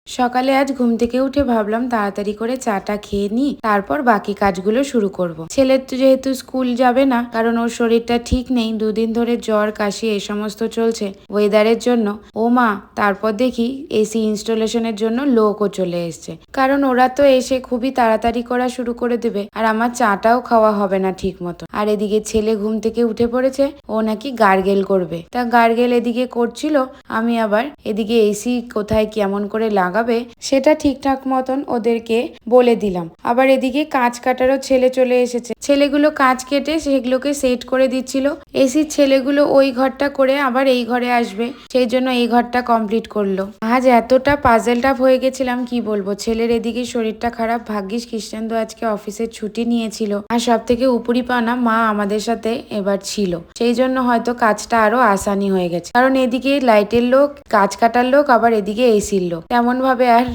সকালে আজ ঘুম থেকে উঠে ভাবলাম তাড়াতাড়ি করে চাটা খেয়ে নিই, তারপর বাকি কাজগুলো শুরু করব। ছেলের তো যেহেতু স্কুল যাবে না, কারণ ওর শরীরটা ঠিক নেই, দুদিন ধরে জ্বর কাশি এই সমস্ত চলছে ওয়েদারের জন্য। ও মা, তারপর দেখি এসি ইনস্টলেশনের জন্য লোকও চলে এসছে, কারণ ওরা তো এসে খুবই তাড়াতাড়ি করা শুরু করে দেবে, আর আমার চাটাও খাওয়া হবে না ঠিক মতো। আর এদিকে ছেলে ঘুম থেকে উঠে পড়েছে, ও নাকি গার্গেল করবে। তা গার্গেল এদিকে করছিল, আমি আবার এদিকে এসি কোথায় কেমন করে লাগাবে সেটা ঠিকঠাক মতন ওদেরকে বলে দিলাম। আবার এদিকে কাঁচ কাটারও ছেলে চলে এসেছে, ছেলেগুলো কাঁচ কেটে সেগুলোকে সেট করে দিচ্ছিল। এসির ছেলেগুলো ওই ঘরটা করে আবার এই ঘরে আসবে, সেই জন্য এই ঘরটা কমপ্লিট করলো। আজ এতটা পাজেল টাপ হয়ে গেছিলাম কি বলবো। ছেলের এদিকে শরীরটা খারাপ, ভাগ্যিস খ্রিস্টানদু আজকে অফিসের ছুটি নিয়েছিল, আর সব থেকে উপরি পানা মা আমাদের সাথে এবার ছিল, সেই জন্য হয়তো কাজটা আরো আসানি হয়ে গেছে। কারণ এদিকে লাইটের লোক, কাঁচ কাটার লোক, আবার এদিকে এসির লোক, তেমন ভাবে আর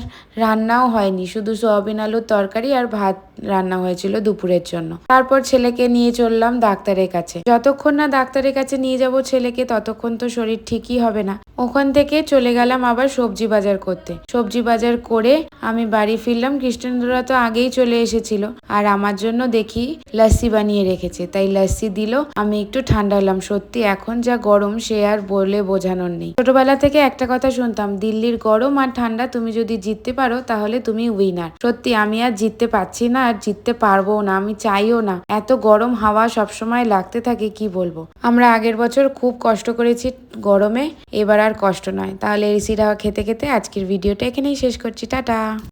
রান্নাও হয়নি, শুধু সোয়াবিন আলুর তরকারি আর ভাত রান্না হয়েছিল দুপুরের জন্য। তারপর ছেলেকে নিয়ে চললাম ডাক্তারের কাছে। যতক্ষণ না ডাক্তারের কাছে নিয়ে যাব ছেলেকে, ততক্ষণ তো শরীর ঠিকই হবে না। ওখান থেকে চলে গেলাম আবার সবজি বাজার করতে। সবজি বাজার করে আমি বাড়ি ফিরলাম। খ্রিস্টানরা তো আগেই চলে এসেছিল, আর আমার জন্য দেখি লস্যি বানিয়ে রেখেছে, তাই লস্যি দিল। আমি একটু ঠান্ডা হলাম। সত্যি এখন যা গরম সে আর বলে বোঝানোর নেই। ছোটবেলা থেকে একটা কথা শুনতাম, দিল্লির গরম আর ঠান্ডা তুমি যদি জিততে পারো তাহলে তুমি উইনার। সত্যি আমি আর জিততে পারছি না, আর জিততে পারবো না, আমি চাইও না। এত গরম হাওয়া সবসময় লাগতে থাকে, কি বলবো। আমরা আগের বছর খুব কষ্ট করেছি গরমে, এবার আর কষ্ট নয়। তাহলে এসির হাওয়া খেতে খেতে আজকের ভিডিওটা এখানেই শেষ করছি। টাটা।